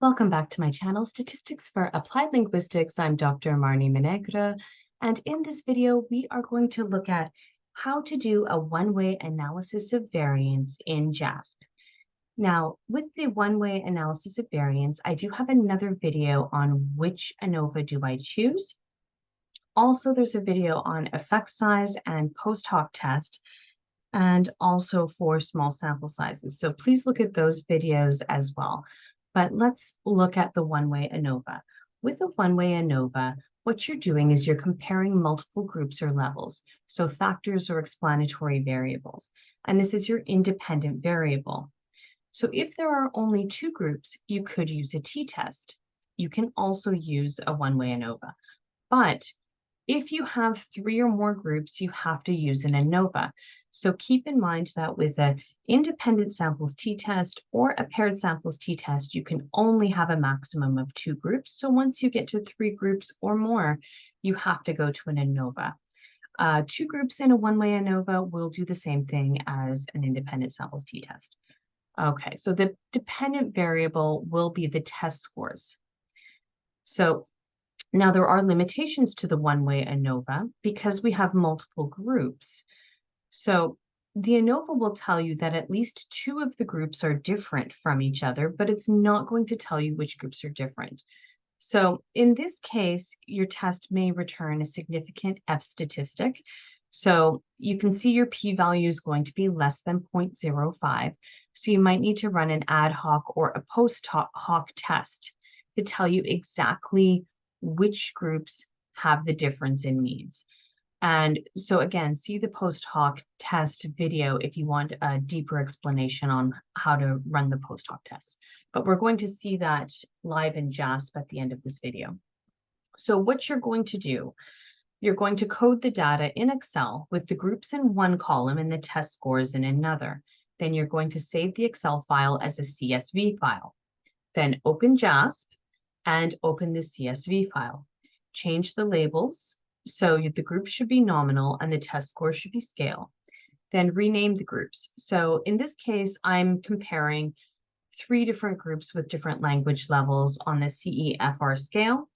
Welcome back to my channel, Statistics for Applied Linguistics. I'm Dr. Marnie Menegra, and in this video, we are going to look at how to do a one-way analysis of variance in JASP. Now, with the one-way analysis of variance, I do have another video on which ANOVA do I choose. Also, there's a video on effect size and post-hoc test, and also for small sample sizes. So please look at those videos as well. But let's look at the one-way ANOVA. With a one-way ANOVA, what you're doing is you're comparing multiple groups or levels, so factors or explanatory variables. And this is your independent variable. So if there are only two groups, you could use a t-test. You can also use a one-way ANOVA. But if you have three or more groups, you have to use an ANOVA. So keep in mind that with an independent samples t-test or a paired samples t-test, you can only have a maximum of two groups. So once you get to three groups or more, you have to go to an ANOVA. Two groups in a one-way ANOVA will do the same thing as an independent samples t-test. Okay, so the dependent variable will be the test scores. So now, there are limitations to the one-way ANOVA because we have multiple groups. So the ANOVA will tell you that at least two of the groups are different from each other, but it's not going to tell you which groups are different. So in this case, your test may return a significant F statistic. So you can see your p-value is going to be less than 0.05. So you might need to run an ad hoc or a post-hoc test to tell you exactly which groups have the difference in means. And so again, see the post-hoc test video if you want a deeper explanation on how to run the post-hoc tests. But we're going to see that live in JASP at the end of this video. So what you're going to do, you're going to code the data in Excel with the groups in one column and the test scores in another. Then you're going to save the Excel file as a CSV file. Then open JASP and open the CSV file. Change the labels, so the group should be nominal and the test score should be scale. Then rename the groups. So in this case, I'm comparing three different groups with different language levels on the CEFR scale.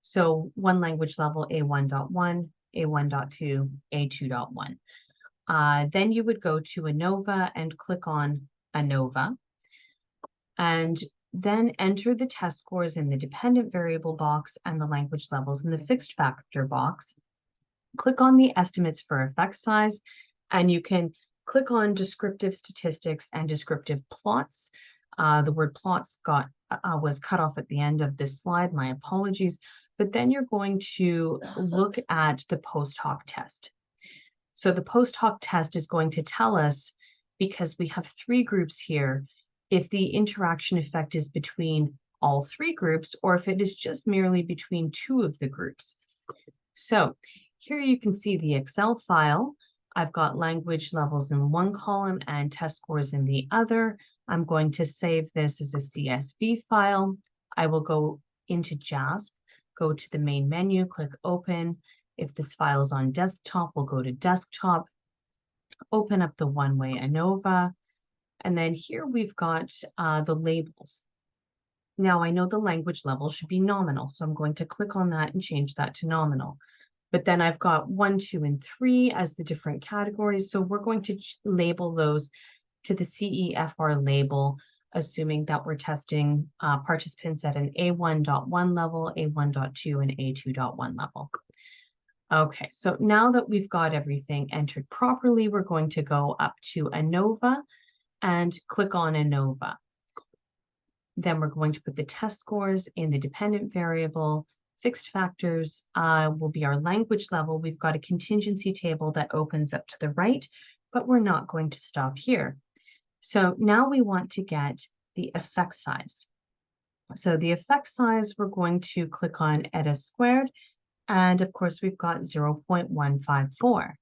So one language level, A1.1, A1.2, A2.1. Then you would go to ANOVA and click on ANOVA. And then enter the test scores in the dependent variable box and the language levels in the fixed factor box. Click on the estimates for effect size, and you can click on descriptive statistics and descriptive plots. The word plots was cut off at the end of this slide, my apologies. But then you're going to look at the post-hoc test. So the post-hoc test is going to tell us, because we have three groups here, if the interaction effect is between all three groups or if it is just merely between two of the groups. So here you can see the Excel file. I've got language levels in one column and test scores in the other. I'm going to save this as a CSV file. I will go into JASP, go to the main menu, click open. If this file is on desktop, we'll go to desktop, open up the one-way ANOVA. And then here we've got the labels. Now I know the language level should be nominal, so I'm going to click on that and change that to nominal. But then I've got 1, 2, and 3 as the different categories. So we're going to label those to the CEFR label, assuming that we're testing participants at an A1.1 level, A1.2, and A2.1 level. Okay, so now that we've got everything entered properly, we're going to go up to ANOVA and click on ANOVA. Then we're going to put the test scores in the dependent variable. Fixed factors will be our language level. We've got a contingency table that opens up to the right, but we're not going to stop here. So now we want to get the effect size. So the effect size, we're going to click on eta squared. And of course, we've got 0.154.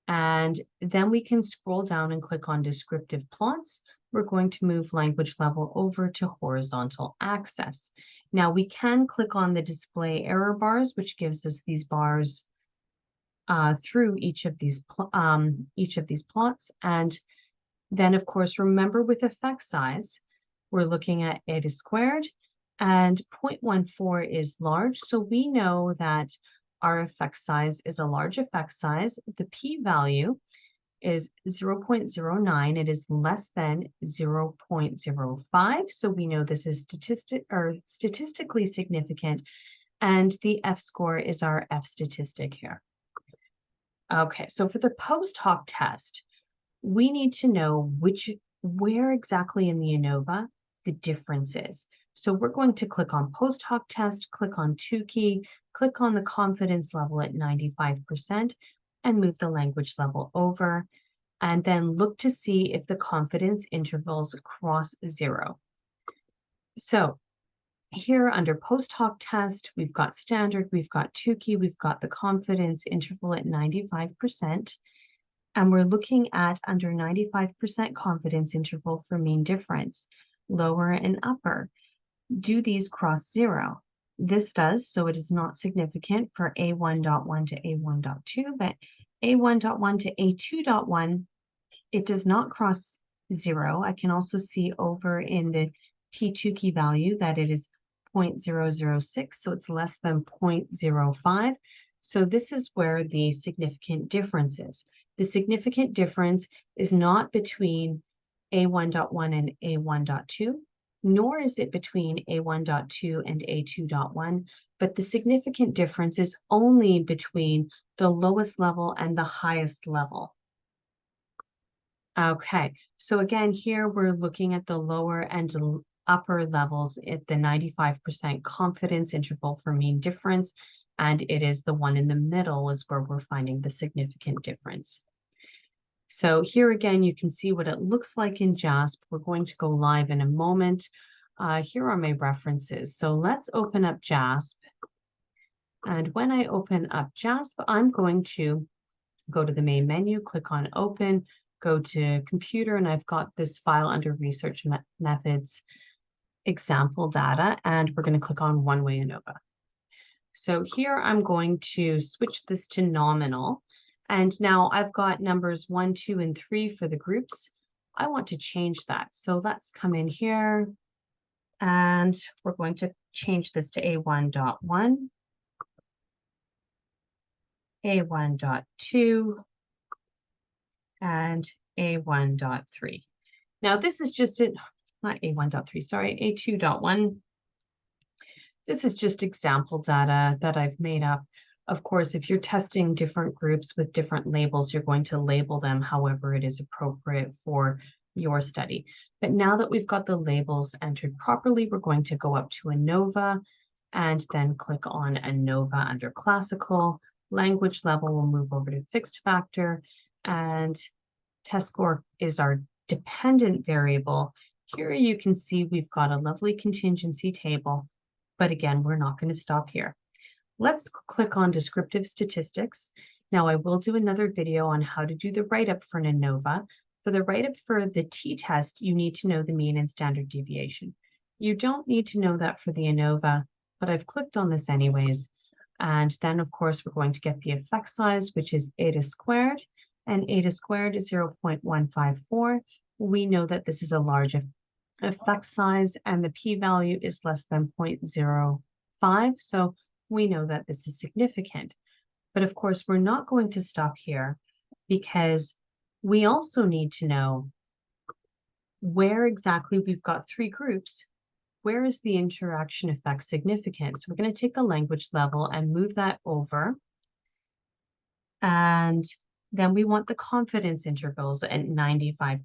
And then we can scroll down and click on descriptive plots. We're going to move language level over to horizontal axis. Now we can click on the display error bars, which gives us these bars through each of these plots. And then of course, remember with effect size, we're looking at eta squared And 0.14 is large, so we know that our effect size is a large effect size. The p-value is 0.09. It is less than 0.05, so we know this is statistically significant, and the f-score is our f statistic here. Okay, so for the post-hoc test, we need to know where exactly in the ANOVA the difference is. So we're going to click on post-hoc test, click on Tukey, click on the confidence level at 95%, and move the language level over, and then look to see if the confidence intervals cross 0. So here under post-hoc test, we've got standard, we've got Tukey, we've got the confidence interval at 95%. And we're looking at under 95% confidence interval for mean difference, lower and upper. Do these cross 0? This does, so it is not significant for A1.1 to A1.2, but A1.1 to A2.1, it does not cross 0. I can also see over in the P2 value that it is 0.006, so it's less than 0.05. So this is where the significant difference is. The significant difference is not between A1.1 and A1.2, nor is it between A1.2 and A2.1, but the significant difference is only between the lowest level and the highest level. Okay, so again, here we're looking at the lower and upper levels at the 95% confidence interval for mean difference, and it is the one in the middle is where we're finding the significant difference. So here again, you can see what it looks like in JASP. We're going to go live in a moment. Here are my references. So let's open up JASP. And when I open up JASP, I'm going to go to the main menu, click on Open, go to Computer, and I've got this file under Research Methods example data, and we're going to click on one-way ANOVA. So here I'm going to switch this to nominal. And now I've got numbers 1, 2, and 3 for the groups. I want to change that. So let's come in here and we're going to change this to A1.1, A1.2, and A1.3. Now this is just not A1.3, sorry, A2.1. This is just example data that I've made up. Of course, if you're testing different groups with different labels, you're going to label them however it is appropriate for your study. But now that we've got the labels entered properly, we're going to go up to ANOVA and then click on ANOVA under classical. Language level will move over to fixed factor, and test score is our dependent variable. Here you can see we've got a lovely contingency table, but again, we're not going to stop here. Let's click on descriptive statistics. Now I will do another video on how to do the write-up for an ANOVA. For the write-up for the t-test, you need to know the mean and standard deviation. You don't need to know that for the ANOVA, but I've clicked on this anyways. And then of course, we're going to get the effect size, which is eta squared, and eta squared is 0.154. We know that this is a large effect size and the p-value is less than 0.05. So we know that this is significant. But of course, we're not going to stop here because we also need to know where exactly we've got 3 groups. Where is the interaction effect significant? So we're going to take the language level and move that over. And then we want the confidence intervals at 95%.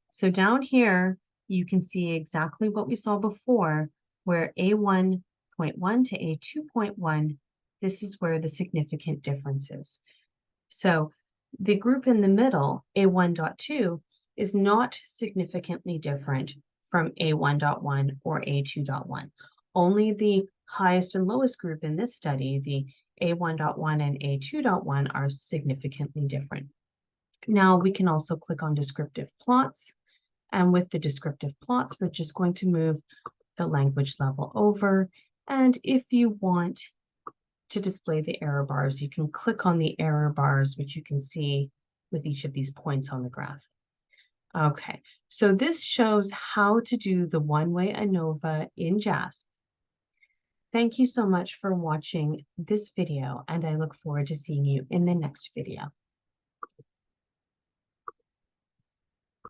So down here, you can see exactly what we saw before, where A1.1 to A2.1, this is where the significant difference is. So the group in the middle, A1.2, is not significantly different from A1.1 or A2.1. Only the highest and lowest group in this study, the A1.1 and A2.1, are significantly different. Now we can also click on descriptive plots. And with the descriptive plots, we're just going to move the language level over. And if you want to display the error bars, you can click on the error bars, which you can see with each of these points on the graph. Okay, so this shows how to do the one-way ANOVA in JASP. Thank you so much for watching this video, and I look forward to seeing you in the next video.